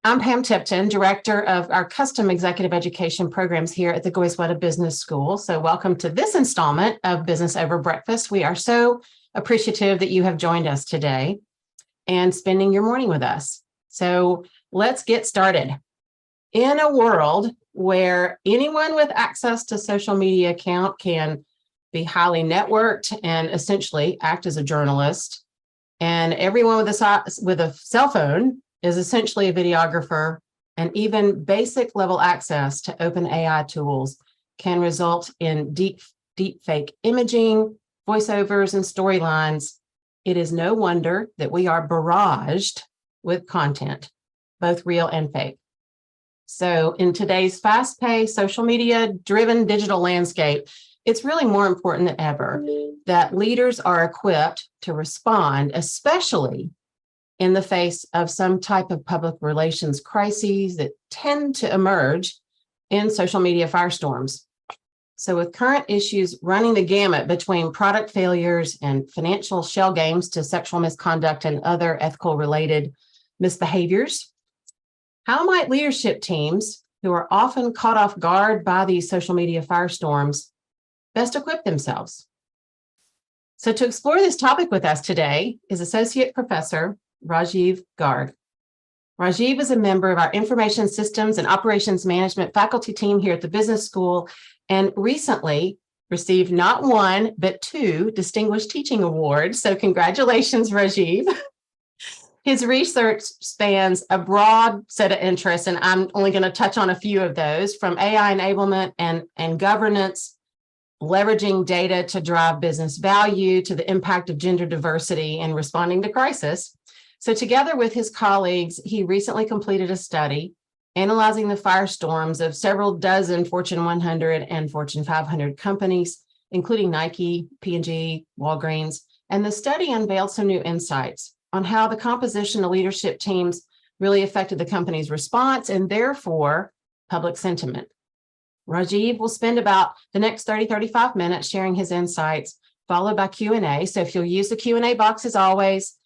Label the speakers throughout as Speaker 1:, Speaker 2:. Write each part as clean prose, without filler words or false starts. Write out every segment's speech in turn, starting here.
Speaker 1: I'm Pam Tipton, Director of our Custom Executive Education programs here at the Goizueta Business School. So welcome to this installment of Business Over Breakfast. We are so appreciative that you have joined us today and spending your morning with us. So let's get started. In a world where anyone with access to social media account can be highly networked and essentially act as a journalist, and everyone with a cell phone is essentially a videographer, and even basic level access to open AI tools can result in deep fake imaging, voiceovers, and storylines. It is no wonder that we are barraged with content, both real and fake. So in today's fast-paced, social media-driven digital landscape, it's really more important than ever that leaders are equipped to respond, especially in the face of some type of public relations crises that tend to emerge in social media firestorms. So with current issues running the gamut between product failures and financial shell games to sexual misconduct and other ethical related misbehaviors, how might leadership teams who are often caught off guard by these social media firestorms best equip themselves? So to explore this topic with us today is Associate Professor Rajiv Garg. Rajiv is a member of our Information Systems and Operations Management faculty team here at the Business School and recently received not one, but 2 Distinguished Teaching Awards. So congratulations, Rajiv. His research spans a broad set of interests, and I'm only going to touch on a few of those, from AI enablement and governance, leveraging data to drive business value, to the impact of gender diversity in responding to crisis. So together with his colleagues, he recently completed a study analyzing the firestorms of several dozen Fortune 100 and Fortune 500 companies, including Nike, P&G, Walgreens. And the study unveiled some new insights on how the composition of leadership teams really affected the company's response and therefore public sentiment. Rajiv will spend about the next 35 minutes sharing his insights, followed by Q&A. So if you'll use the Q&A box as always,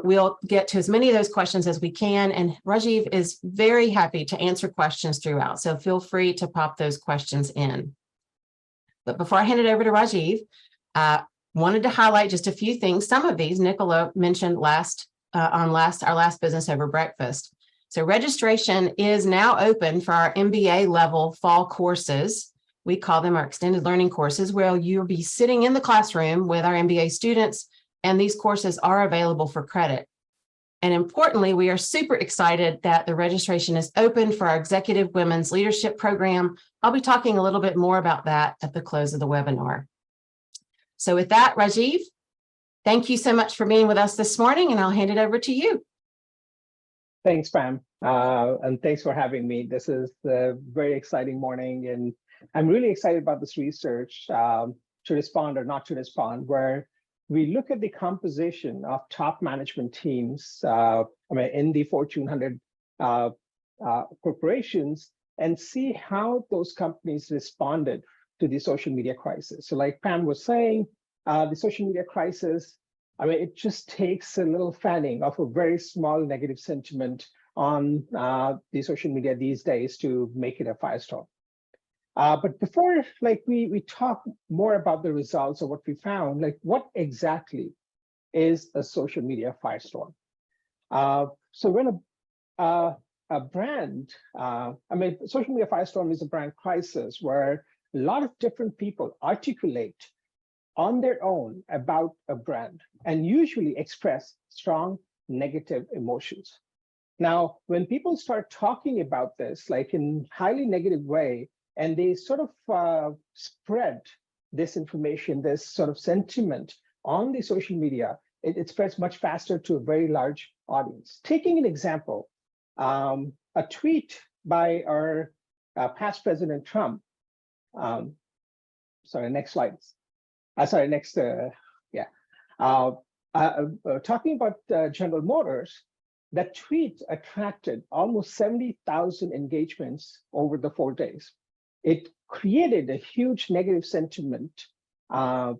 Speaker 1: we'll get to as many of those questions as we can, and Rajiv is very happy to answer questions throughout, so feel free to pop those questions in. But before I hand it over to Rajiv, I wanted to highlight just a few things. Some of these Nicola mentioned our last Business Over Breakfast. So registration is now open for our MBA level fall courses. We call them our extended learning courses, where you'll be sitting in the classroom with our MBA students, and these courses are available for credit. And importantly, we are super excited that the registration is open for our Executive Women's Leadership Program. I'll be talking a little bit more about that at the close of the webinar. So with that, Rajiv, thank you so much for being with us this morning, and I'll hand it over to you.
Speaker 2: Thanks, Pam, and thanks for having me. This is a very exciting morning, and I'm really excited about this research, to respond or not to respond, where we look at the composition of top management teams in the Fortune 100 corporations and see how those companies responded to the social media crisis. So like Pam was saying, the social media crisis, it just takes a little fanning of a very small negative sentiment on the social media these days to make it a firestorm. But before we talk more about the results of what we found, what exactly is a social media firestorm? So when a brand, social media firestorm is a brand crisis where a lot of different people articulate on their own about a brand and usually express strong negative emotions. Now, when people start talking about this, in highly negative way, and they sort of spread this information, this sort of sentiment on the social media, it spreads much faster to a very large audience. Taking an example, a tweet by our past President Trump, sorry, next slide. Talking about General Motors, that tweet attracted almost 70,000 engagements over the 4 days. It created a huge negative sentiment on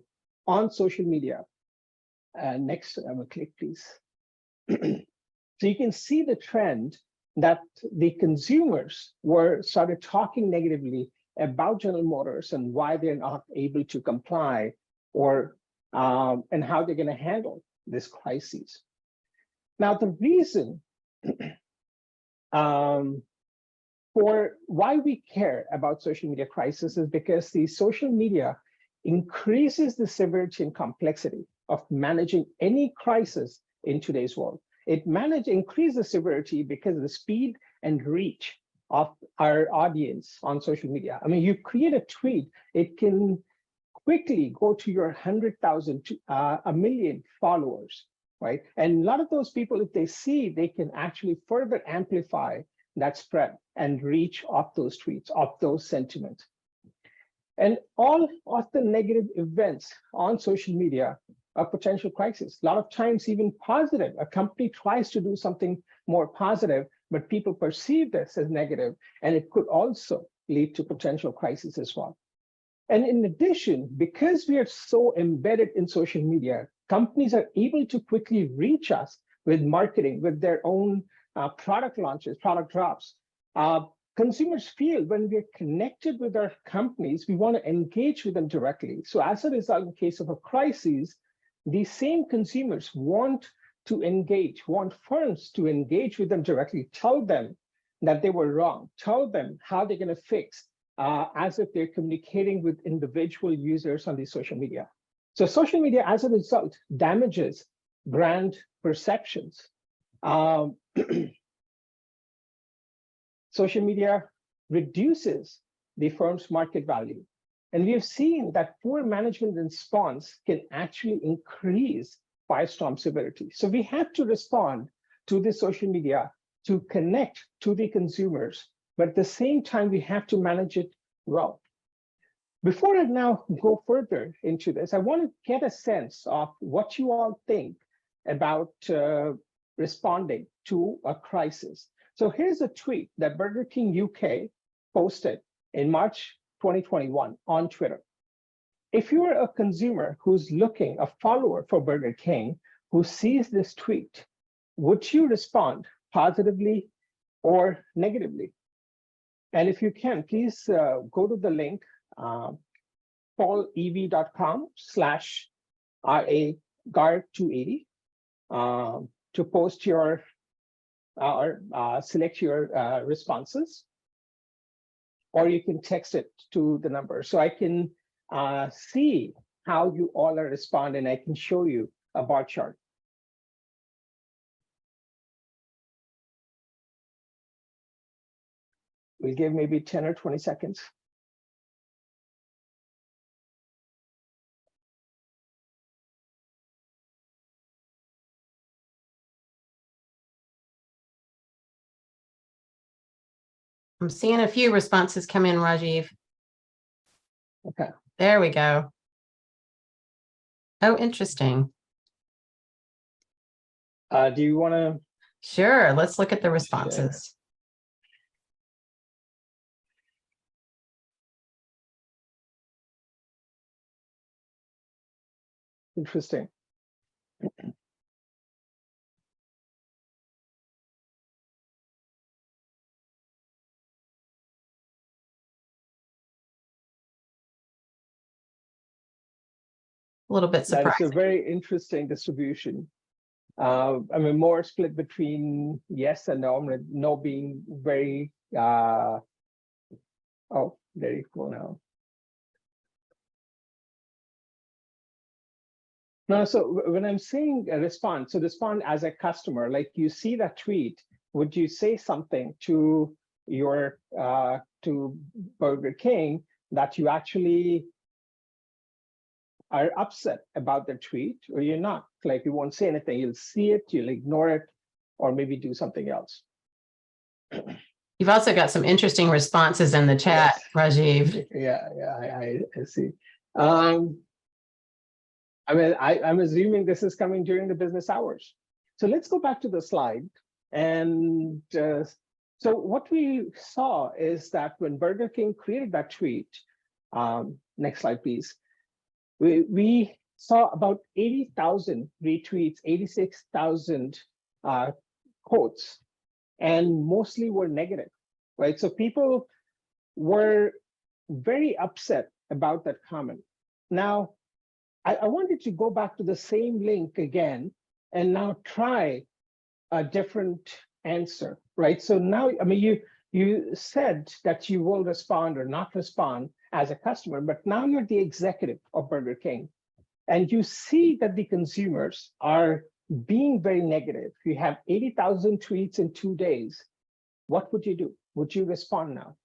Speaker 2: social media. Next, I'm gonna click, please. So you can see the trend that the consumers started talking negatively about General Motors and why they're not able to comply, or and how they're going to handle this crisis. Now, the reason for why we care about social media crisis is because the social media increases the severity and complexity of managing any crisis in today's world. It increases the severity because of the speed and reach of our audience on social media. I mean, you create a tweet, it can quickly go to your 100,000 to 1 million followers, right? And a lot of those people, if they see, they can actually further amplify that spread and reach of those tweets, of those sentiments. And all of the negative events on social media are potential crisis. A lot of times, even positive. A company tries to do something more positive, but people perceive this as negative, and it could also lead to potential crisis as well. And in addition, because we are so embedded in social media, companies are able to quickly reach us with marketing, with their own product launches, product drops. Consumers feel when we're connected with our companies, we want to engage with them directly. So as a result, in case of a crisis, these same consumers want to engage, want firms to engage with them directly, tell them that they were wrong, tell them how they're going to fix, as if they're communicating with individual users on these social media. So social media, as a result, damages brand perceptions. Social media reduces the firm's market value. And we have seen that poor management response can actually increase firestorm severity. So we have to respond to the social media to connect to the consumers, but at the same time, we have to manage it well. Before I now go further into this, I want to get a sense of what you all think about responding to a crisis. So here's a tweet that Burger King UK posted in March 2021 on Twitter. If you are a consumer who's looking, a follower for Burger King, who sees this tweet, would you respond positively or negatively? And if you can, please go to the link, paulev.com/RA-GAR280 to post your or select your responses, or you can text it to the number. So I can see how you all are responding. I can show you a bar chart. We'll give maybe 10 or 20 seconds.
Speaker 1: I'm seeing a few responses come in, Rajiv.
Speaker 2: Okay.
Speaker 1: There we go. Oh, interesting.
Speaker 2: Do you want to?
Speaker 1: Sure. Let's look at the responses.
Speaker 2: Interesting.
Speaker 1: A little bit surprising.
Speaker 2: That is a very interesting distribution. I mean, more split between yes and no. No being very. Oh, there you go now. No, so when I'm saying respond, so respond as a customer, like you see that tweet, would you say something to your to Burger King that you actually are upset about the tweet, or you're not? Like you won't say anything, you'll see it, you'll ignore it, or maybe do something else.
Speaker 1: You've also got some interesting responses in the chat, yes. Rajiv.
Speaker 2: Yeah, I see. I mean, I'm assuming this is coming during the business hours. So let's go back to the slide. And so what we saw is that when Burger King created that tweet, next slide, please. We saw about 80,000 retweets, 86,000 quotes and mostly were negative, right? So people were very upset about that comment. Now, I wanted to go back to the same link again and now try a different answer, right? So now, I mean, you said that you will respond or not respond as a customer, but now you're the executive of Burger King, and you see that the consumers are being very negative. You have 80,000 tweets in 2 days. What would you do? Would you respond now?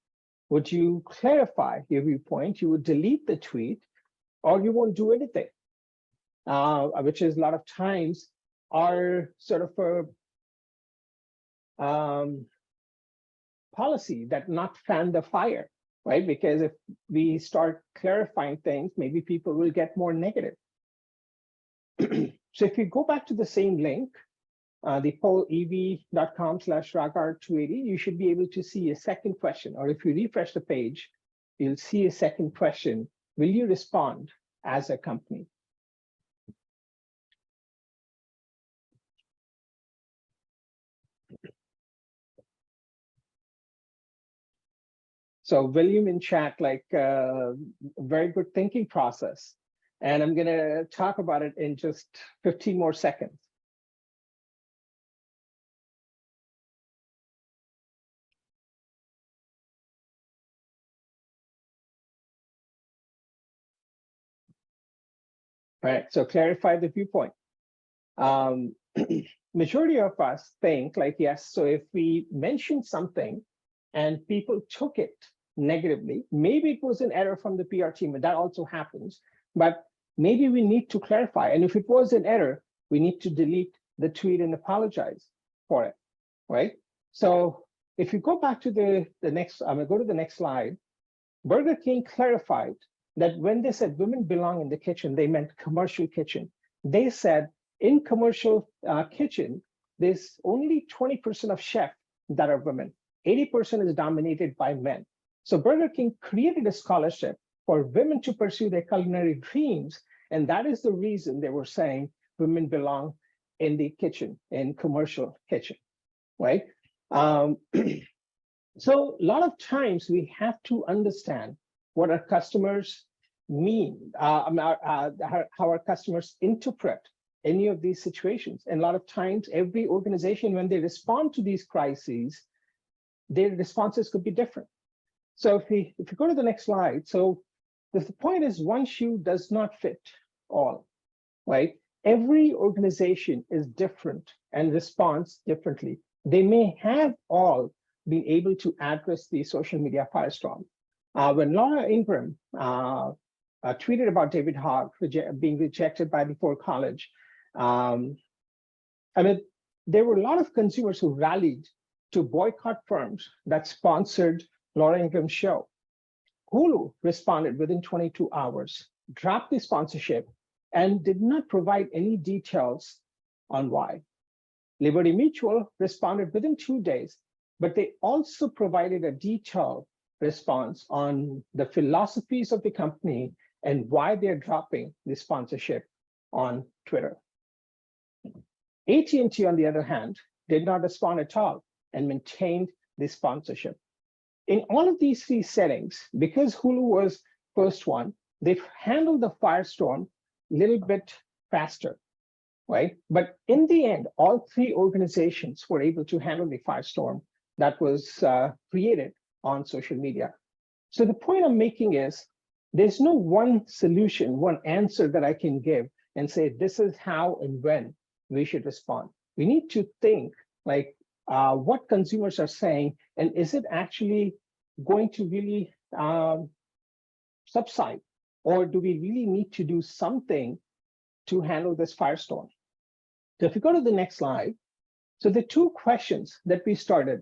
Speaker 2: Would you clarify your viewpoint? You would delete the tweet, or you won't do anything, which is a lot of times our sort of a policy that not fan the fire, right? Because if we start clarifying things, maybe people will get more negative. So if you go back to the same link, the poll ev.com/Ragar280, you should be able to see a second question, or if you refresh the page, you'll see a second question. Will you respond as a company? So William in chat, like very good thinking process. And I'm gonna talk about it in just 15 more seconds. All right, so clarify the viewpoint. Majority of us think like, yes, so if we mention something and people took it negatively, maybe it was an error from the PR team, and that also happens, but maybe we need to clarify. And if it was an error, we need to delete the tweet and apologize for it, right? So if you go back to the next, I'm gonna go to the next slide. Burger King clarified that when they said women belong in the kitchen, they meant commercial kitchen. They said in commercial kitchen, there's only 20% of chefs that are women. 80% is dominated by men. So Burger King created a scholarship for women to pursue their culinary dreams. And that is the reason they were saying women belong in the kitchen, in commercial kitchen, right? So a lot of times we have to understand what our customers mean, how our customers interpret any of these situations. And a lot of times, every organization, when they respond to these crises, their responses could be different. So if we go to the next slide, so the point is one shoe does not fit all, right? Every organization is different and responds differently. They may have all been able to address the social media firestorm. When Laura Ingram tweeted about David Hogg being rejected by the Ford College, I mean, there were a lot of consumers who rallied to boycott firms that sponsored Laura Ingram's show. Hulu responded within 22 hours, dropped the sponsorship, and did not provide any details on why. Liberty Mutual responded within 2 days, but they also provided a detailed response on the philosophies of the company and why they're dropping the sponsorship on Twitter. AT&T, on the other hand, did not respond at all and maintained the sponsorship. In all of these three settings, because Hulu was first one, they've handled the firestorm a little bit faster, right? But in the end, all three organizations were able to handle the firestorm that was created on social media. So the point I'm making is there's no one solution, one answer that I can give and say, this is how and when we should respond. We need to think like what consumers are saying, and is it actually going to really subside? Or do we really need to do something to handle this firestorm? So if you go to the next slide, so the two questions that we started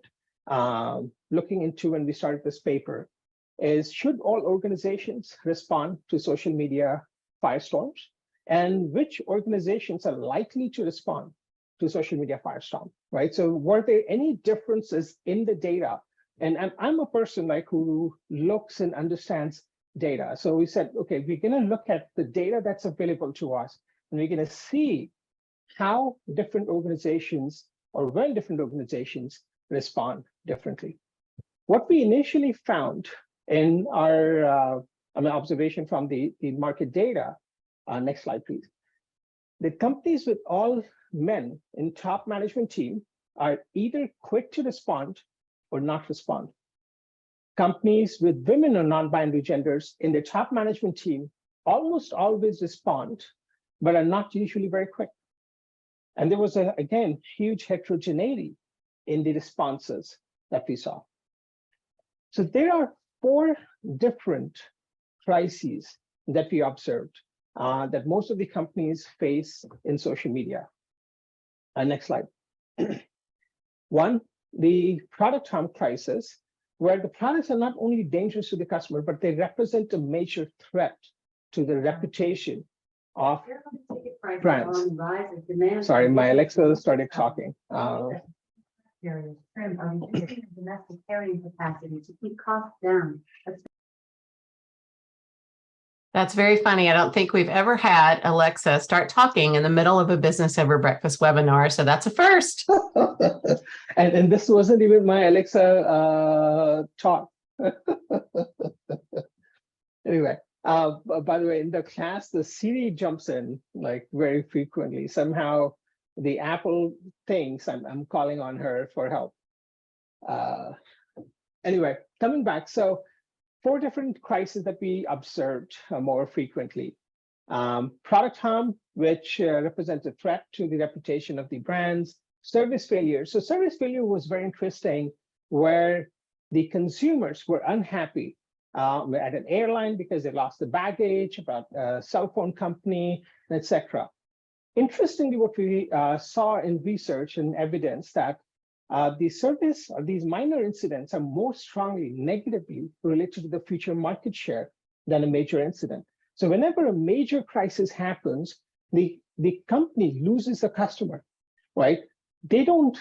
Speaker 2: looking into when we started this paper is, should all organizations respond to social media firestorms? And which organizations are likely to respond to social media firestorm, right? So were there any differences in the data? And I'm a person like who looks and understands data. So we said, okay, we're gonna look at the data that's available to us, and we're gonna see how different organizations, or when different organizations respond differently. What we initially found in our observation from the market data, next slide, please. The companies with all men in top management team are either quick to respond or not respond. Companies with women or non-binary genders in the top management team almost always respond, but are not usually very quick. And there was, again, huge heterogeneity in the responses that we saw. So there are 4 different crises that we observed that most of the companies face in social media. Next slide. 1, the product harm crisis, where the products are not only dangerous to the customer, but they represent a major threat to the reputation of brands. Sorry, my Alexa started talking.
Speaker 3: Domestic carrying capacity to keep costs down.
Speaker 1: That's very funny. I don't think we've ever had Alexa start talking in the middle of a Business Over Breakfast webinar. So that's a first.
Speaker 2: and this wasn't even my Alexa talk. Anyway, by the way, in the class, the Siri jumps in like very frequently. Somehow the Apple thinks I'm calling on her for help. Anyway, coming back. So 4 different crises that we observed more frequently. Product harm, which represents a threat to the reputation of the brands. Service failure. So service failure was very interesting, where the consumers were unhappy at an airline because they lost the baggage, about a cell phone company, etc. Interestingly, what we saw in research and evidence that the service or these minor incidents are more strongly negatively related to the future market share than a major incident. So whenever a major crisis happens, the company loses a customer, right? They don't,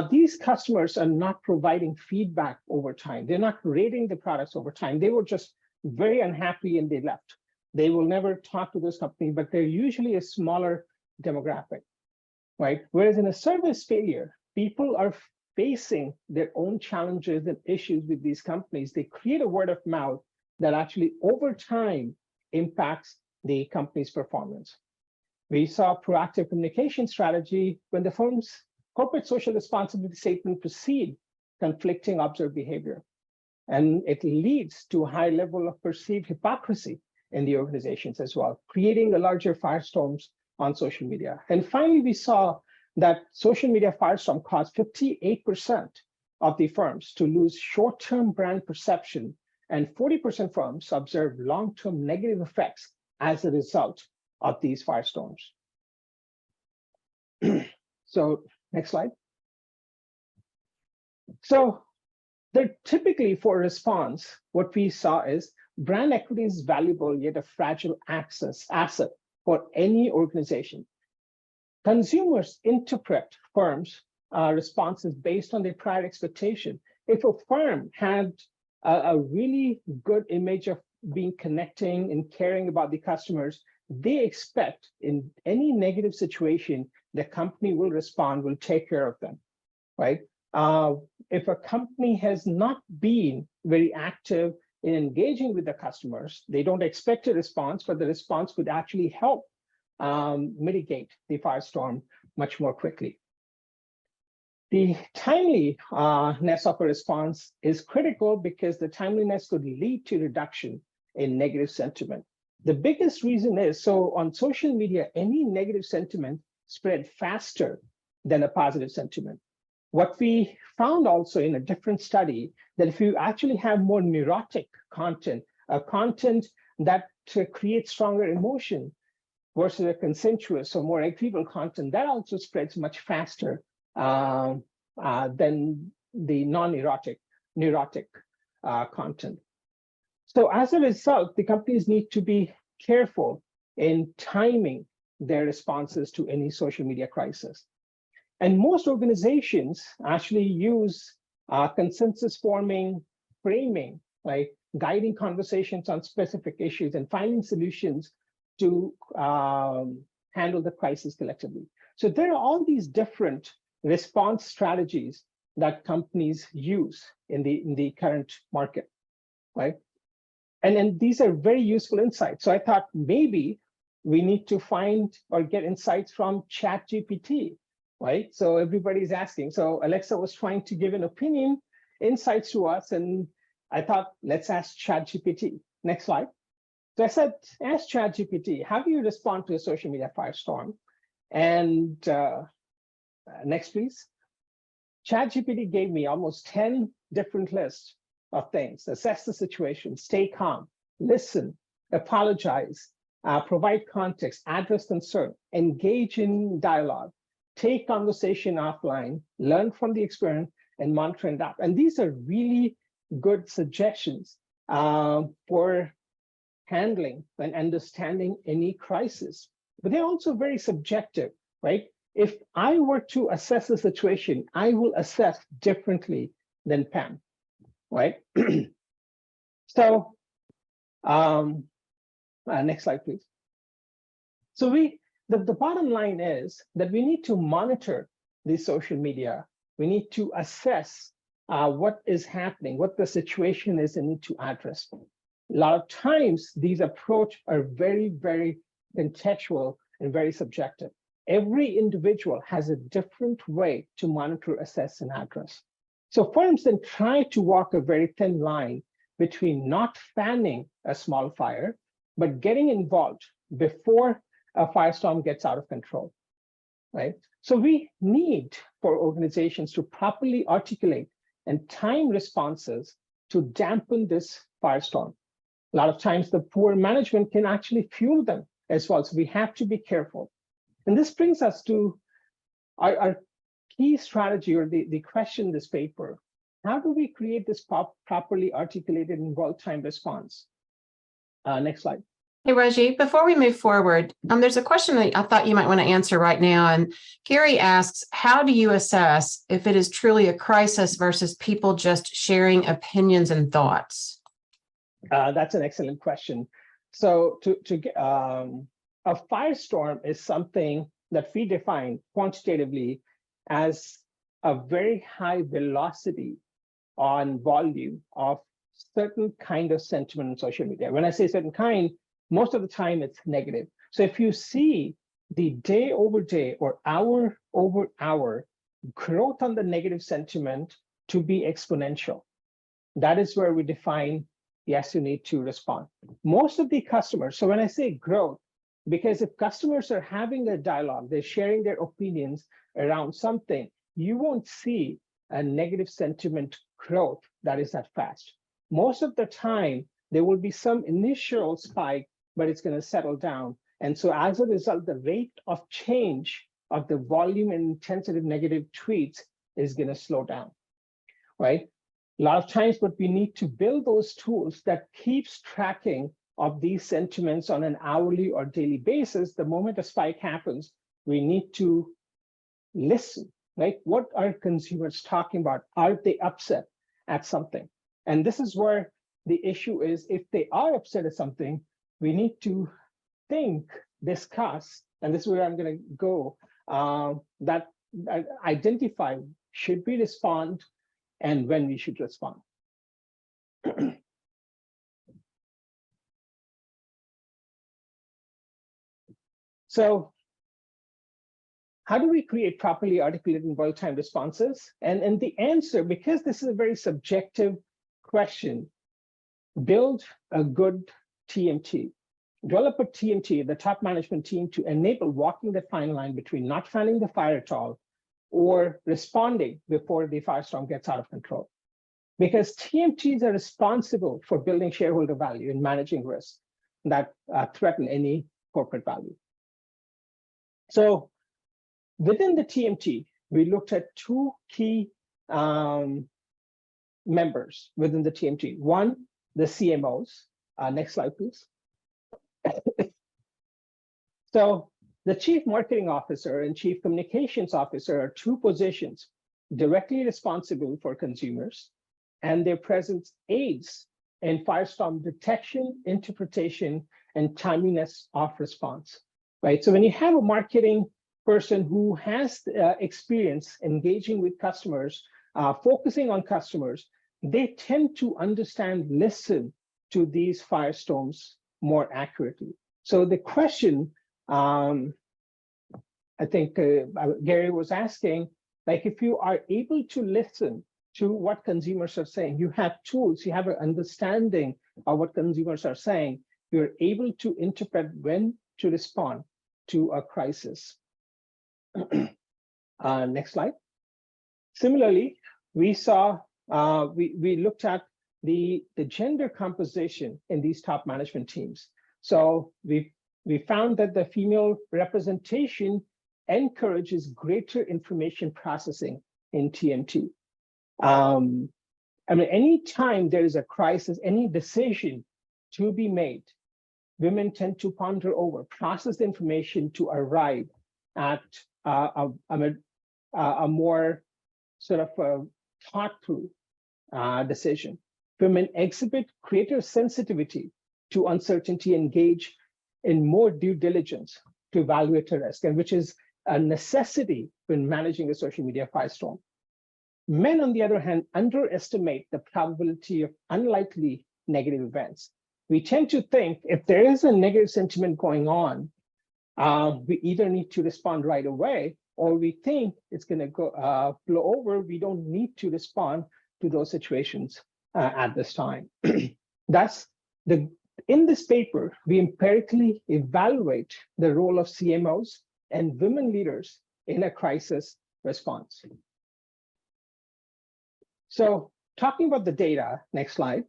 Speaker 2: these customers are not providing feedback over time. They're not rating the products over time. They were just very unhappy and they left. They will never talk to this company, but they're usually a smaller demographic, right? Whereas in a service failure, people are facing their own challenges and issues with these companies. They create a word of mouth that actually over time impacts the company's performance. We saw proactive communication strategy when the firm's corporate social responsibility statement precede conflicting observed behavior. And it leads to a high level of perceived hypocrisy in the organizations as well, creating a larger firestorms on social media. And finally, we saw that social media firestorm caused 58% of the firms to lose short-term brand perception, and 40% firms observed long-term negative effects as a result of these firestorms. So next slide. So typically for response, what we saw is brand equity is valuable yet a fragile asset for any organization. Consumers interpret firms' responses based on their prior expectation. If a firm had a really good image of being connecting and caring about the customers, they expect in any negative situation, the company will respond, will take care of them, right? If a company has not been very active in engaging with the customers, they don't expect a response, but the response could actually help mitigate the firestorm much more quickly. The timeliness of a response is critical because the timeliness could lead to reduction in negative sentiment. The biggest reason is, so on social media, any negative sentiment spread faster than a positive sentiment. What we found also in a different study, that if you actually have more neurotic content, a content that creates stronger emotion versus a consensuous or more agreeable content, that also spreads much faster than the neurotic content. So as a result, the companies need to be careful in timing their responses to any social media crisis. And most organizations actually use consensus forming framing, like guiding conversations on specific issues and finding solutions to handle the crisis collectively. So there are all these different response strategies that companies use in the current market, right? And these are very useful insights. So I thought maybe we need to find or get insights from ChatGPT, right? So everybody's asking. So Alexa was trying to give an opinion, insights to us, and I thought, let's ask ChatGPT. Next slide. So I said, ask ChatGPT, how do you respond to a social media firestorm? And next, please. ChatGPT gave me almost 10 different lists of things: assess the situation, stay calm, listen, apologize, provide context, address concern, engage in dialogue, take conversation offline, learn from the experience, and monitor and adapt. And these are really good suggestions for handling and understanding any crisis. But they're also very subjective, right? If I were to assess the situation, I will assess differently than Pam, right? So next slide, please. So the bottom line is that we need to monitor the social media. We need to assess what is happening, what the situation is, and need to address. A lot of times, these approaches are very, very contextual and very subjective. Every individual has a different way to monitor, assess, and address. So firms then try to walk a very thin line between not fanning a small fire, but getting involved before a firestorm gets out of control, right? So we need for organizations to properly articulate and time responses to dampen this firestorm. A lot of times the poor management can actually fuel them as well. So we have to be careful. And this brings us to our key strategy, or the question in this paper. How do we create this properly articulated and well-timed response? Next slide.
Speaker 1: Hey, Reggie, before we move forward, there's a question that I thought you might want to answer right now. And Gary asks, how do you assess if it is truly a crisis versus people just sharing opinions and thoughts?
Speaker 2: That's an excellent question. So a firestorm is something that we define quantitatively as a very high velocity on volume of certain kind of sentiment on social media. When I say certain kind, most of the time it's negative. So if you see the day over day or hour over hour growth on the negative sentiment to be exponential, that is where we define, yes, you need to respond. Most of the customers, so when I say growth, because if customers are having a dialogue, they're sharing their opinions around something, you won't see a negative sentiment growth that is that fast. Most of the time, there will be some initial spike, but it's going to settle down. And so as a result, the rate of change of the volume and intensity of negative tweets is going to slow down, right? A lot of times, but we need to build those tools that keeps tracking of these sentiments on an hourly or daily basis. The moment a spike happens, we need to listen, right? What are consumers talking about? Are they upset at something? And this is where the issue is. If they are upset at something, we need to think, discuss, and this is where I'm going to go, that identify, should we respond and when we should respond. So how do we create properly articulated and well-timed responses? And the answer, because this is a very subjective question, build a good TMT. Develop a TMT, the top management team, to enable walking the fine line between not fanning the fire at all or responding before the firestorm gets out of control. Because TMTs are responsible for building shareholder value and managing risks that threaten any corporate value. So within the TMT, we looked at two key members within the TMT. One, the CMOs. Next slide, please. So the Chief Marketing Officer and Chief Communications Officer are two positions directly responsible for consumers, and their presence aids in firestorm detection, interpretation, and timeliness of response, right? So when you have a marketing person who has experience engaging with customers focusing on customers, they tend to understand, listen to these firestorms more accurately. So the question, I think Gary was asking, like, if you are able to listen to what consumers are saying, you have tools, you have an understanding of what consumers are saying, you're able to interpret when to respond to a crisis. Next slide. Similarly, we saw, we looked at the gender composition in these top management teams. So we found that the female representation encourages greater information processing in TMT. I mean, anytime there is a crisis, any decision to be made, women tend to ponder over, process the information to arrive at a more sort of thought through decision. Women exhibit greater sensitivity to uncertainty, engage in more due diligence to evaluate a risk, and which is a necessity when managing a social media firestorm. Men, on the other hand, underestimate the probability of unlikely negative events. We tend to think if there is a negative sentiment going on, we either need to respond right away, or we think it's going to go blow over. We don't need to respond to those situations at this time. In this paper, we empirically evaluate the role of CMOs and women leaders in a crisis response. So talking about the data, next slide.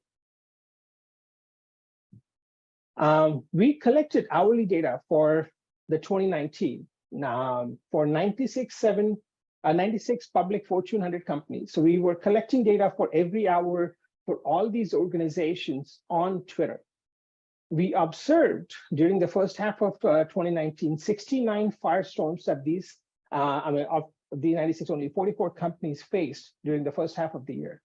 Speaker 2: We collected hourly data for the 2019 for 96 public Fortune 100 companies. So we were collecting data for every hour for all these organizations on Twitter. We observed during the first half of 2019, 69 firestorms that these, of the 96, only 44 companies faced during the first half of the year.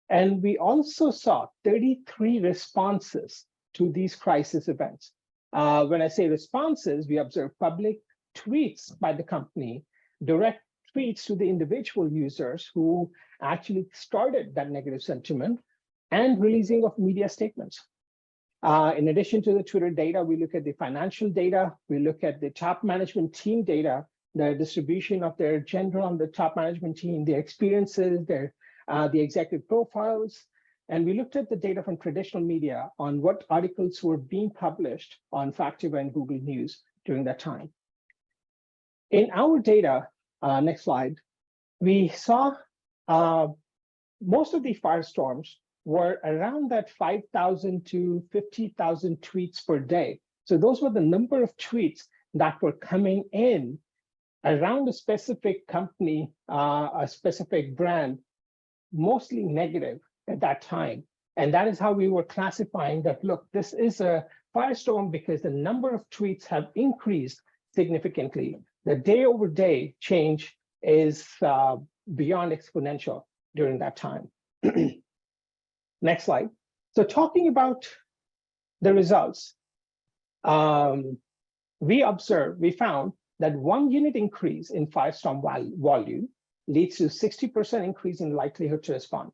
Speaker 2: And we also saw 33 responses to these crisis events. When I say responses, we observed public tweets by the company, direct tweets to the individual users who actually started that negative sentiment, and releasing of media statements. In addition to the Twitter data, we look at the financial data, we look at the top management team data, the distribution of their gender on the top management team, their experiences, their the executive profiles, and we looked at the data from traditional media on what articles were being published on Factiva and Google News during that time. In our data, next slide, we saw most of the firestorms were around that 5,000 to 50,000 tweets per day. So those were the number of tweets that were coming in around a specific company, a specific brand, mostly negative at that time. And that is how we were classifying that, look, this is a firestorm because the number of tweets have increased significantly. The day over day change is beyond exponential during that time. Next slide. So talking about the results, we found that 1 unit increase in firestorm volume leads to 60% increase in likelihood to respond.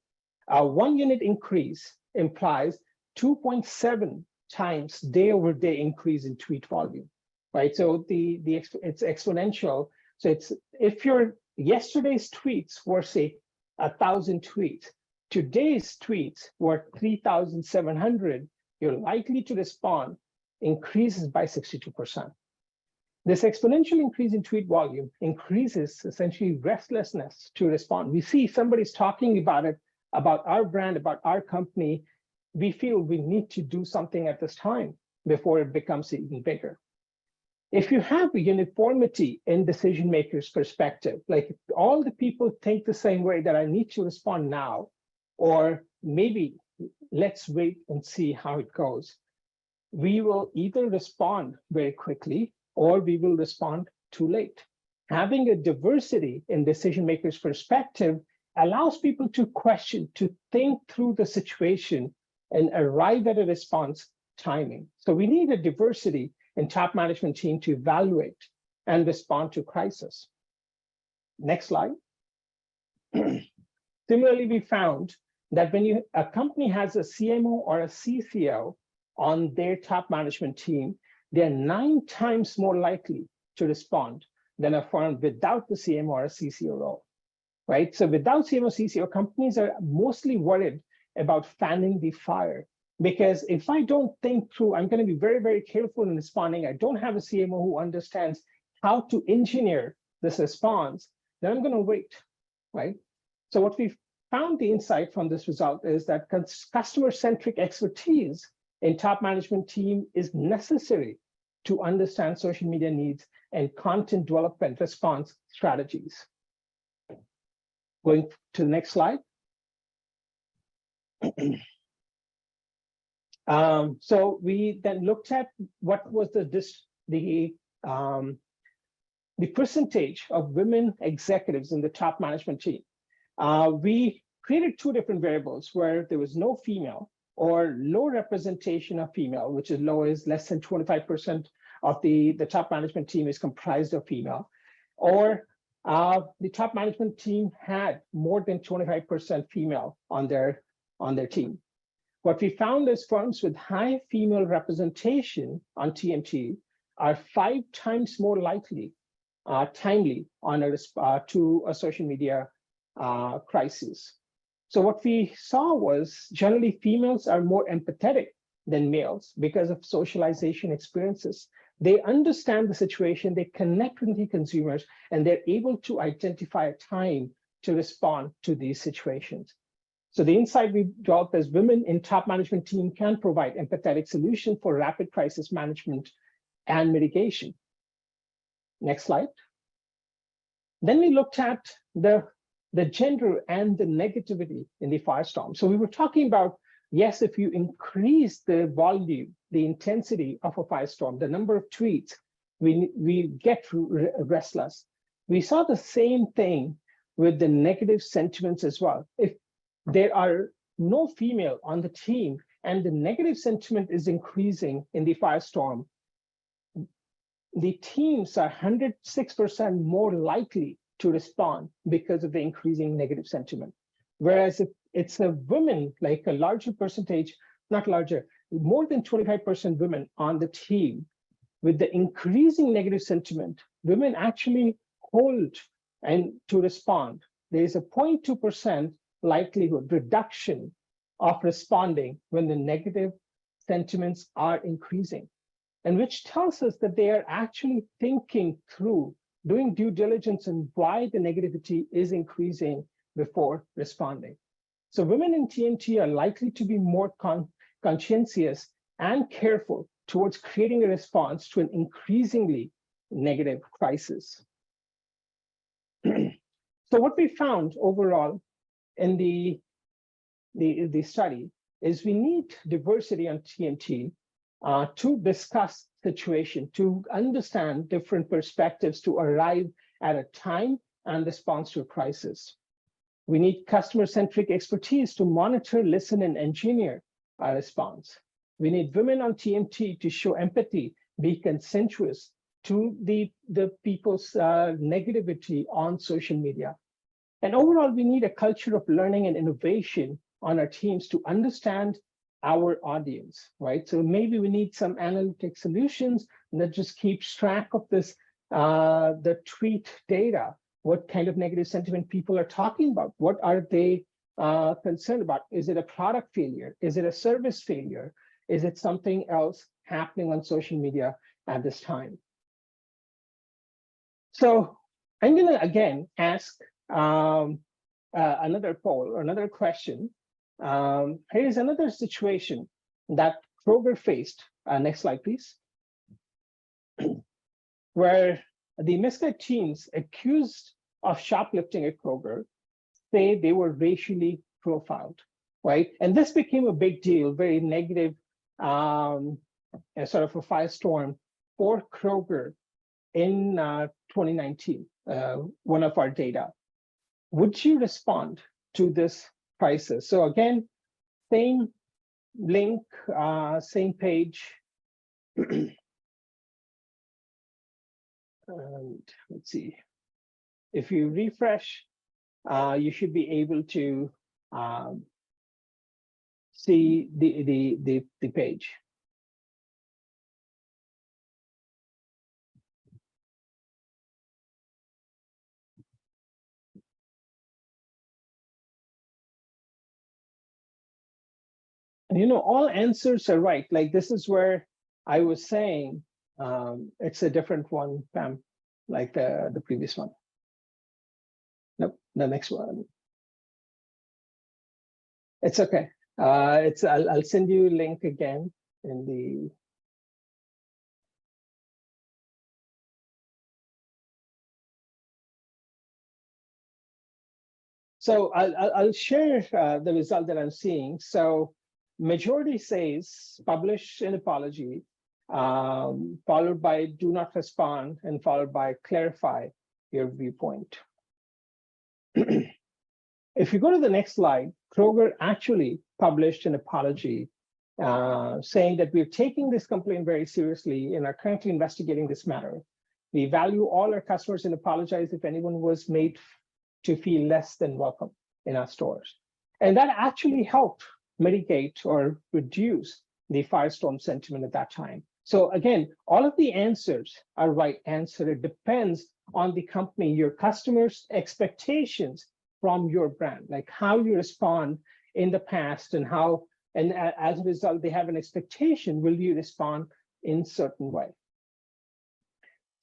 Speaker 2: 1 unit increase implies 2.7 times day over day increase in tweet volume, right? So it's exponential. So it's, if your yesterday's tweets were say 1,000 tweets, today's tweets were 3,700, you're likely to respond increases by 62%. This exponential increase in tweet volume increases essentially restlessness to respond. We see somebody's talking about it, about our brand, about our company. We feel we need to do something at this time before it becomes even bigger. If you have a uniformity in decision makers' perspective, like all the people think the same way, that I need to respond now, or maybe let's wait and see how it goes, we will either respond very quickly or we will respond too late. Having a diversity in decision makers' perspective allows people to question, to think through the situation and arrive at a response timing. So we need a diversity in top management team to evaluate and respond to crisis. Next slide. Similarly, we found that when a company has a CMO or a CCO on their top management team, they're 9 times more likely to respond than a firm without the CMO or a CCO role, right? So without CMO, CCO, companies are mostly worried about fanning the fire. Because if I don't think through, I'm going to be very, very careful in responding. I don't have a CMO who understands how to engineer this response, then I'm going to wait, right? So what we found the insight from this result is that customer-centric expertise in top management team is necessary to understand social media needs and content development response strategies. Going to the next slide. So we then looked at what was the percentage of women executives in the top management team. We created 2 different variables where there was no female or low representation of female, which is low is less than 25% of the top management team is comprised of female, or the top management team had more than 25% female on their team. What we found is firms with high female representation on TMT are 5 times more likely timely on to a social media crisis. So what we saw was generally females are more empathetic than males because of socialization experiences. They understand the situation, they connect with the consumers, and they're able to identify a time to respond to these situations. So the insight we developed is women in top management team can provide empathetic solution for rapid crisis management and mitigation. Next slide. Then we looked at the gender and the negativity in the firestorm. So we were talking about, yes, if you increase the volume, the intensity of a firestorm, the number of tweets, we get restless. We saw the same thing with the negative sentiments as well. If there are no female on the team and the negative sentiment is increasing in the firestorm, the teams are 106% more likely to respond because of the increasing negative sentiment. Whereas if it's a woman, like a larger percentage, not larger, more than 25% women on the team, with the increasing negative sentiment, women actually hold and to respond. There is a 0.2% likelihood reduction of responding when the negative sentiments are increasing, and which tells us that they are actually thinking through, doing due diligence on why the negativity is increasing before responding. So women in TMT are likely to be more conscientious and careful towards creating a response to an increasingly negative crisis. So what we found overall in the study is we need diversity on TMT to discuss situation, to understand different perspectives to arrive at a time and response to a crisis. We need customer-centric expertise to monitor, listen, and engineer our response. We need women on TMT to show empathy, be consensuous to the people's negativity on social media. And overall, we need a culture of learning and innovation on our teams to understand our audience, right? So maybe we need some analytic solutions that just keeps track of this, the tweet data, what kind of negative sentiment people are talking about, what are they concerned about? Is it a product failure? Is it a service failure? Is it something else happening on social media at this time? So I'm going to again ask another poll or another question. Here's another situation that Kroger faced. Next slide, please. Where the misguided teens accused of shoplifting at Kroger say they were racially profiled, right? And this became a big deal, very negative, sort of a firestorm for Kroger in 2019, one of our data. Would you respond to this crisis? So again, same link, same page. And let's see, if you refresh, you should be able to see the page. And all answers are right. Like this is where I was saying it's a different one, Pam, like the previous one. Nope, the next one. It's okay. I'll send you a link again in the. So I'll share the result that I'm seeing. So majority says publish an apology, followed by do not respond, and followed by clarify your viewpoint. If you go to the next slide, Kroger actually published an apology saying that we're taking this complaint very seriously and are currently investigating this matter. We value all our customers and apologize if anyone was made to feel less than welcome in our stores. And that actually helped mitigate or reduce the firestorm sentiment at that time. So again, all of the answers are right answer. It depends on the company, your customers' expectations from your brand, like how you respond in the past and how, and as a result, they have an expectation, will you respond in certain way?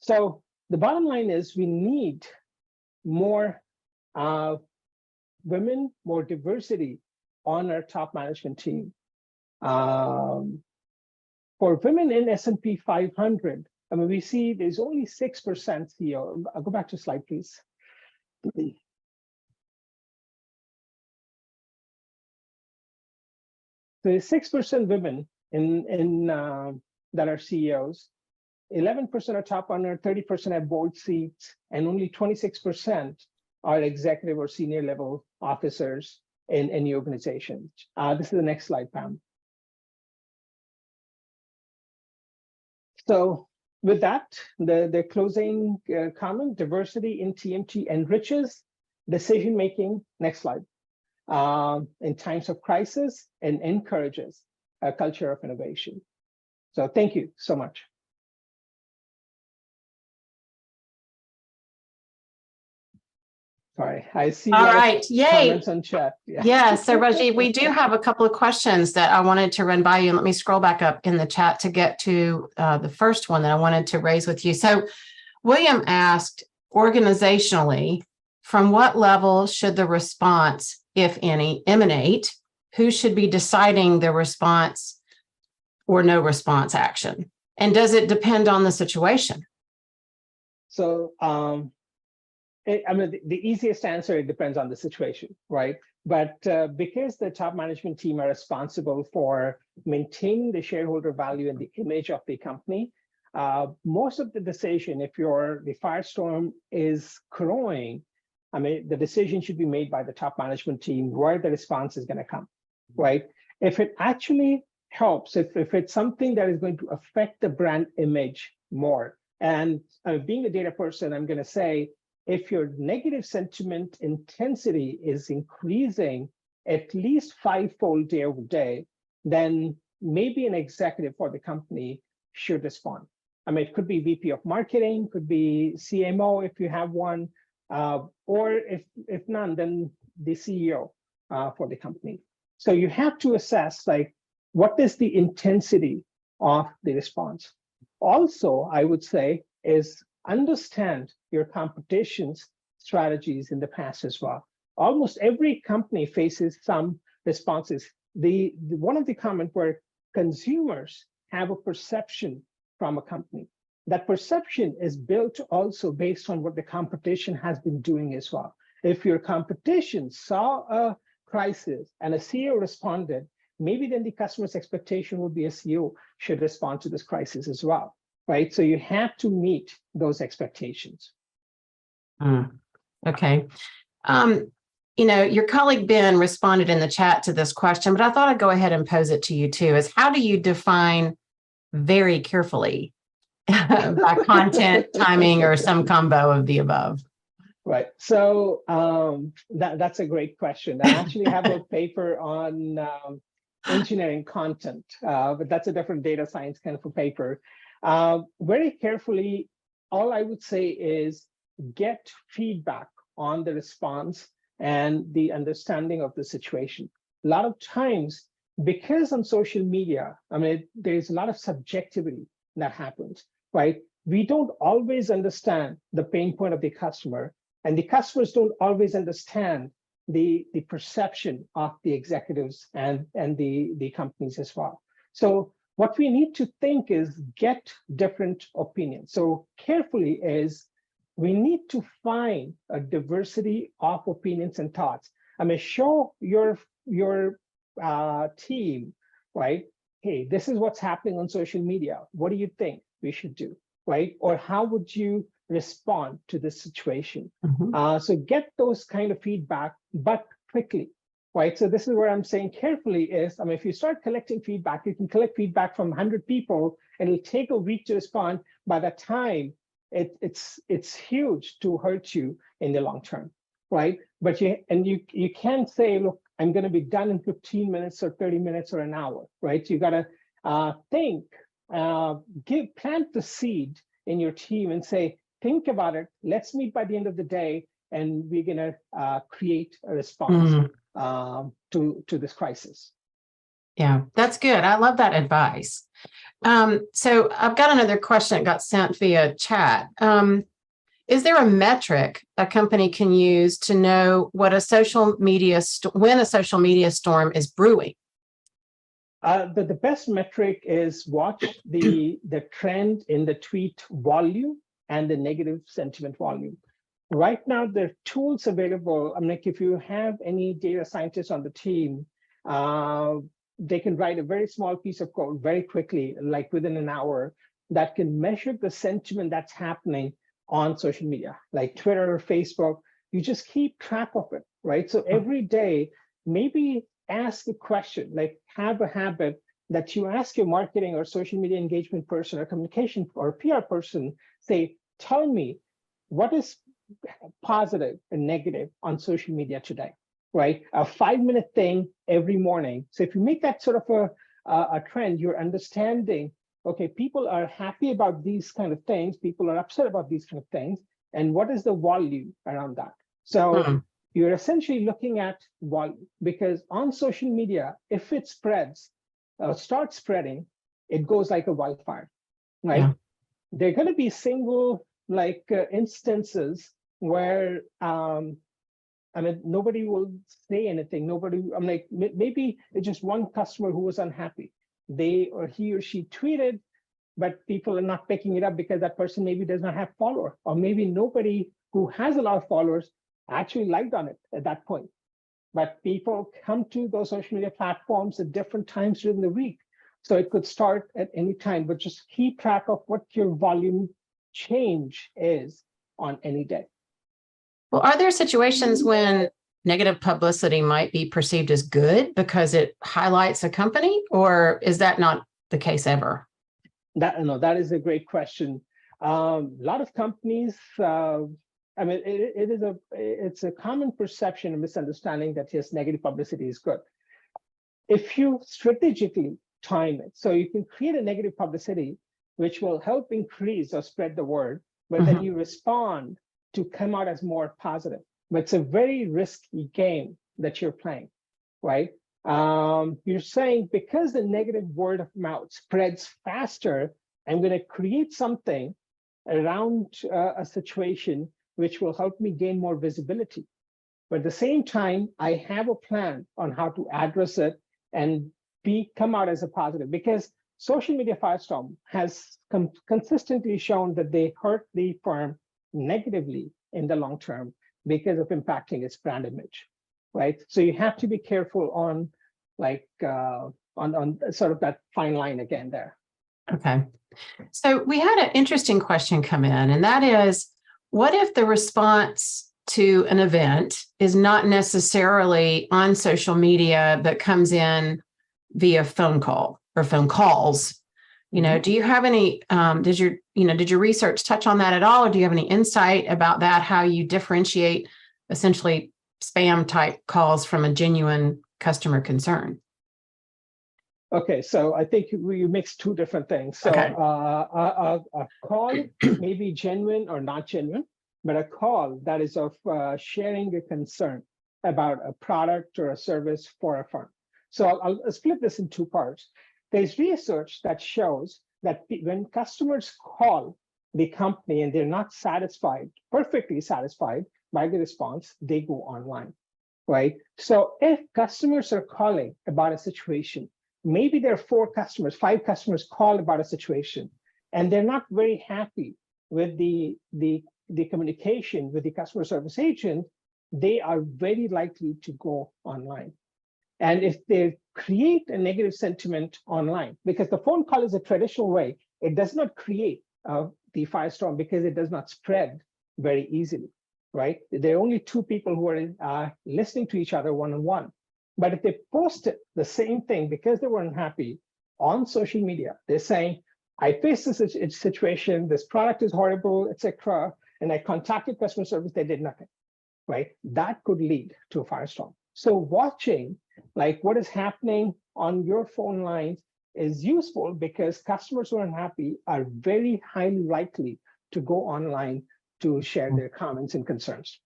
Speaker 2: So the bottom line is we need more women, more diversity on our top management team. For women in S&P 500, I mean, we see there's only 6% CEO. I'll go back to slide, please. There's 6% women in that are CEOs. 11% are top earner, 30% have board seats, and only 26% are executive or senior level officers in any organization. This is the next slide, Pam. So with that, the closing comment, diversity in TMT enriches decision-making, next slide, in times of crisis and encourages a culture of innovation. So thank you so much. Sorry, I see.
Speaker 1: All right, yay.
Speaker 2: Comments on chat.
Speaker 1: Yeah, so Rajiv, we do have a couple of questions that I wanted to run by you. And let me scroll back up in the chat to get to the first one that I wanted to raise with you. So William asked, organizationally, from what level should the response, if any, emanate? Who should be deciding the response or no response action? And does it depend on the situation?
Speaker 2: So, I mean, the easiest answer, it depends on the situation, right? But because the top management team are responsible for maintaining the shareholder value and the image of the company, most of the decision, if the firestorm is growing, I mean, the decision should be made by the top management team where the response is going to come, right? If it actually helps, if it's something that is going to affect the brand image more, and being a data person, I'm going to say, if your negative sentiment intensity is increasing at least 5-fold day over day, then maybe an executive for the company should respond. I mean, it could be VP of marketing, could be CMO if you have one, or if none, then the CEO for the company. So you have to assess, like, what is the intensity of the response? Also, I would say is understand your competition's strategies in the past as well. Almost every company faces some responses. One of the comments where consumers have a perception from a company. That perception is built also based on what the competition has been doing as well. If your competition saw a crisis and a CEO responded, maybe then the customer's expectation would be a CEO should respond to this crisis as well. Right, so you have to meet those expectations.
Speaker 1: Okay. Your colleague Ben responded in the chat to this question, but I thought I'd go ahead and pose it to you too, is how do you define very carefully by content, timing, or some combo of the above?
Speaker 2: Right. So that's a great question. I actually have a paper on engineering content, but that's a different data science kind of a paper. Very carefully, all I would say is get feedback on the response and the understanding of the situation. A lot of times, because on social media, I mean, there's a lot of subjectivity that happens, right? We don't always understand the pain point of the customer, and the customers don't always understand the perception of the executives and the companies as well. So what we need to think is get different opinions. So carefully is we need to find a diversity of opinions and thoughts. I mean, show your team, right? Hey, this is what's happening on social media. What do you think we should do, right? Or how would you respond to this situation? So get those kind of feedback, but quickly, right? So this is where I'm saying carefully is, I mean, if you start collecting feedback, you can collect feedback from 100 people and it'll take a week to respond. By that time, it's huge to hurt you in the long term, right? But you can't say, look, I'm going to be done in 15 minutes or 30 minutes or an hour, right? You got to think, plant the seed in your team and say, think about it. Let's meet by the end of the day, and we're going to create a response to this crisis.
Speaker 1: Yeah, that's good. I love that advice. So I've got another question that got sent via chat. Is there a metric a company can use to know what a social media when a social media storm is brewing?
Speaker 2: The best metric is watch the trend in the tweet volume and the negative sentiment volume. Right now, there are tools available. I mean, like if you have any data scientists on the team, they can write a very small piece of code very quickly, like within an hour, that can measure the sentiment that's happening on social media, like Twitter or Facebook. You just keep track of it, right? So every day, maybe ask a question, like have a habit that you ask your marketing or social media engagement person or communication or PR person, say, tell me what is positive and negative on social media today, right? A 5-minute thing every morning. So if you make that sort of a trend, you're understanding, okay, people are happy about these kind of things, people are upset about these kind of things, and what is the volume around that? So you're essentially looking at volume, because on social media, if it spreads, starts spreading, it goes like a wildfire, right? Yeah. There are going to be single instances where I mean, nobody will say anything. Nobody, I'm like, maybe it's just one customer who was unhappy. He or she tweeted, but people are not picking it up because that person maybe does not have followers, or maybe nobody who has a lot of followers actually liked on it at that point. But people come to those social media platforms at different times during the week. So it could start at any time, but just keep track of what your volume change is on any day.
Speaker 1: Well, are there situations when negative publicity might be perceived as good because it highlights a company, or is that not the case ever?
Speaker 2: That is a great question. A lot of companies, I mean, it's a common perception and misunderstanding that yes, negative publicity is good. If you strategically time it, so you can create a negative publicity, which will help increase or spread the word, but then you respond to come out as more positive. But it's a very risky game that you're playing, right? You're saying because the negative word of mouth spreads faster, I'm going to create something around a situation which will help me gain more visibility. But at the same time, I have a plan on how to address it and come out as a positive, because social media firestorm has consistently shown that they hurt the firm negatively in the long term because of impacting its brand image, right? So you have to be careful on on sort of that fine line again there.
Speaker 1: Okay. So we had an interesting question come in, and that is, what if the response to an event is not necessarily on social media, but comes in via phone call or phone calls? Do you have any, did your research touch on that at all? Or do you have any insight about that, how you differentiate essentially spam type calls from a genuine customer concern?
Speaker 2: Okay, so I think we mix two different things. So
Speaker 1: Okay.
Speaker 2: A call may be genuine or not genuine, but a call that is of sharing a concern about a product or a service for a firm. So I'll split this in two parts. There's research that shows that when customers call the company and they're not satisfied, perfectly satisfied by the response, they go online, right? So if customers are calling about a situation, maybe there are 5 customers call about a situation, and they're not very happy with the communication with the customer service agent, they are very likely to go online. And if they create a negative sentiment online, because the phone call is a traditional way, it does not create the firestorm because it does not spread very easily, right? There are only 2 people who are listening to each other one-on-one. But if they posted the same thing because they weren't happy on social media, they're saying, I faced this situation, this product is horrible, etc., and I contacted customer service, they did nothing, right? That could lead to a firestorm. So watching like what is happening on your phone lines is useful because customers who are unhappy are very highly likely to go online to share their comments and concerns.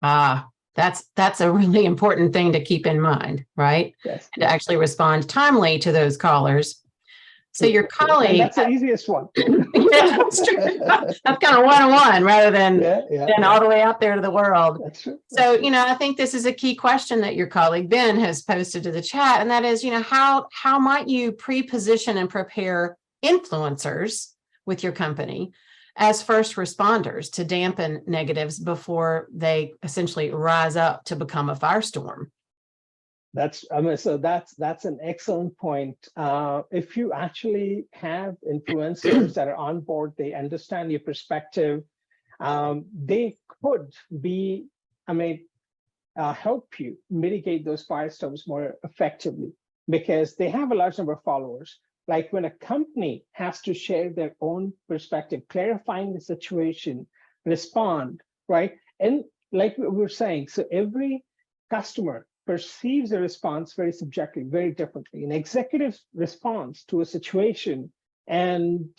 Speaker 1: That's a really important thing to keep in mind, right?
Speaker 2: Yes.
Speaker 1: To actually respond timely to those callers. So your colleague,
Speaker 2: and that's the easiest one.
Speaker 1: Yeah, that's true. That's kind of one-on-one rather than all the way out there to the world.
Speaker 2: That's true.
Speaker 1: So, I think this is a key question that your colleague Ben has posted to the chat, and that is, how might you pre-position and prepare influencers with your company as first responders to dampen negatives before they essentially rise up to become a firestorm?
Speaker 2: That's an excellent point. If you actually have influencers that are on board, they understand your perspective, they could be, help you mitigate those firestorms more effectively because they have a large number of followers. Like when a company has to share their own perspective, clarifying the situation, respond, right? And like we were saying, so every customer perceives a response very subjectively, very differently. An executive's response to a situation, and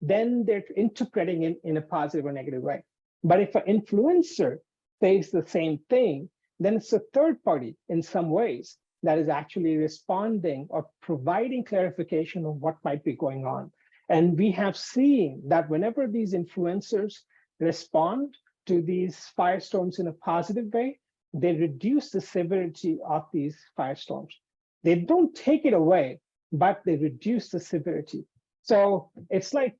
Speaker 2: then they're interpreting it in a positive or negative way. But if an influencer says the same thing, then it's a third party in some ways that is actually responding or providing clarification of what might be going on. And we have seen that whenever these influencers respond to these firestorms in a positive way, they reduce the severity of these firestorms. They don't take it away, but they reduce the severity. So it's like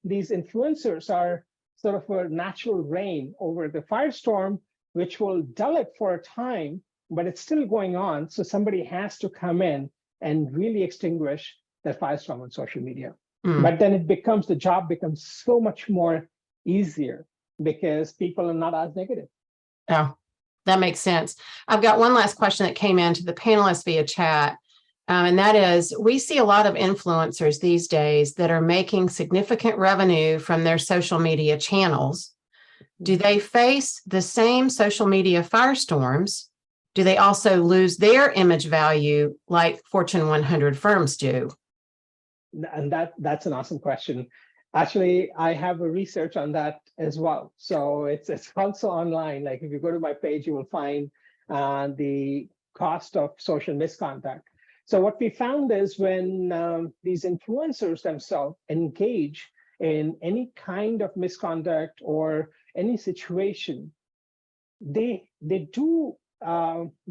Speaker 2: these influencers are sort of a natural rain over the firestorm, which will dull it for a time, but it's still going on. So somebody has to come in and really extinguish the firestorm on social media. But then the job becomes so much more easier because people are not as negative.
Speaker 1: Oh, that makes sense. I've got one last question that came in to the panelists via chat. And that is, we see a lot of influencers these days that are making significant revenue from their social media channels. Do they face the same social media firestorms? Do they also lose their image value like Fortune 100 firms do?
Speaker 2: And that's an awesome question. Actually, I have a research on that as well. So it's also online. Like if you go to my page, you will find the cost of social misconduct. So what we found is when these influencers themselves engage in any kind of misconduct or any situation, they do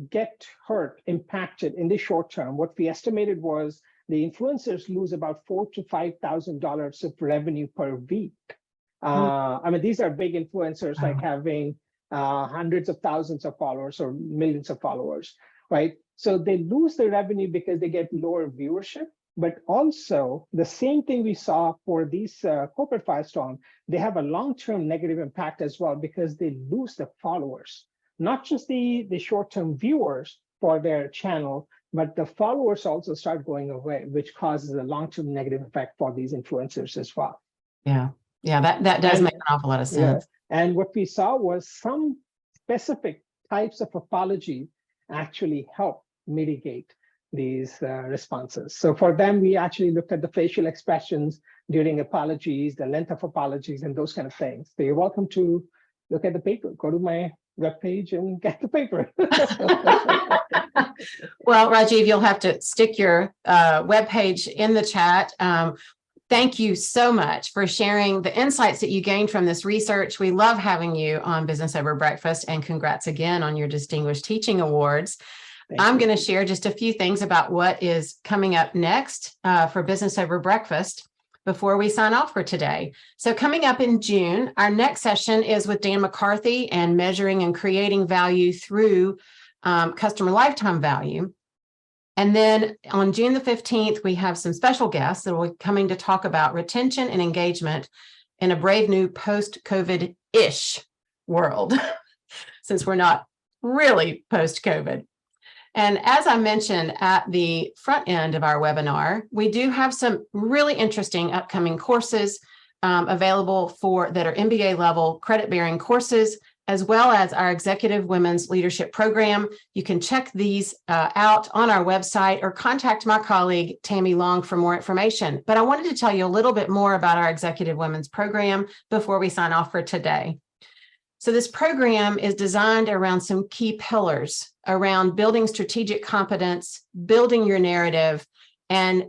Speaker 2: get hurt, impacted in the short term. What we estimated was the influencers lose about $4,000 to $5,000 of revenue per week. These are big influencers, like having hundreds of thousands of followers or millions of followers, right? So they lose the revenue because they get lower viewership, but also the same thing we saw for these corporate firestorm, they have a long-term negative impact as well because they lose the followers, not just the short-term viewers for their channel, but the followers also start going away, which causes a long-term negative effect for these influencers as well.
Speaker 1: Yeah. Yeah, that does
Speaker 2: And-
Speaker 1: make an awful lot of
Speaker 2: Yeah,
Speaker 1: sense.
Speaker 2: and what we saw was some specific types of apology actually help mitigate these responses. So for them, we actually looked at the facial expressions during apologies, the length of apologies, and those kind of things. So you're welcome to look at the paper. Go to my webpage and get the paper.
Speaker 1: Well, Rajiv, you'll have to stick your webpage in the chat. Thank you so much for sharing the insights that you gained from this research. We love having you on Business Over Breakfast, and congrats again on your Distinguished Teaching Awards. I'm going to share just a few things about what is coming up next for Business Over Breakfast before we sign off for today. So coming up in June, our next session is with Dan McCarthy and measuring and creating value through customer lifetime value. And then on June the 15th, we have some special guests that will be coming to talk about retention and engagement in a brave new post-COVID-ish world, since we're not really post-COVID. And as I mentioned at the front end of our webinar, we do have some really interesting upcoming courses available that are MBA level credit-bearing courses, as well as our Executive Women's Leadership Program. You can check these out on our website or contact my colleague, Tammy Long, for more information. But I wanted to tell you a little bit more about our Executive Women's Program before we sign off for today. So this program is designed around some key pillars around building strategic competence, building your narrative, and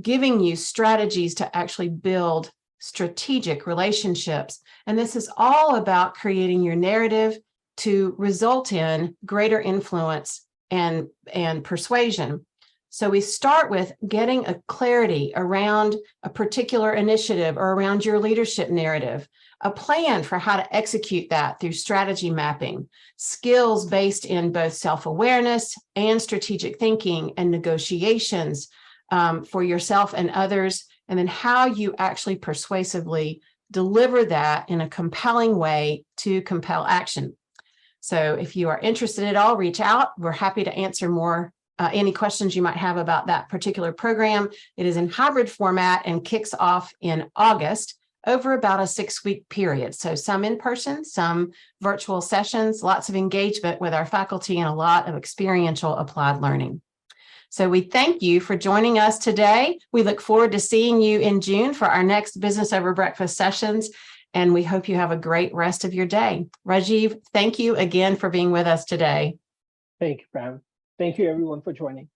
Speaker 1: giving you strategies to actually build strategic relationships. And this is all about creating your narrative to result in greater influence and persuasion. So we start with getting a clarity around a particular initiative or around your leadership narrative, a plan for how to execute that through strategy mapping, skills based in both self-awareness and strategic thinking and negotiations for yourself and others, and then how you actually persuasively deliver that in a compelling way to compel action. So if you are interested at all, reach out. We're happy to answer more any questions you might have about that particular program. It is in hybrid format and kicks off in August over about a 6-week period. So some in person, some virtual sessions, lots of engagement with our faculty, and a lot of experiential applied learning. So we thank you for joining us today. We look forward to seeing you in June for our next Business Over Breakfast sessions, and we hope you have a great rest of your day. Rajiv, thank you again for being with us today.
Speaker 2: Thank you, Pam. Thank you, everyone, for joining.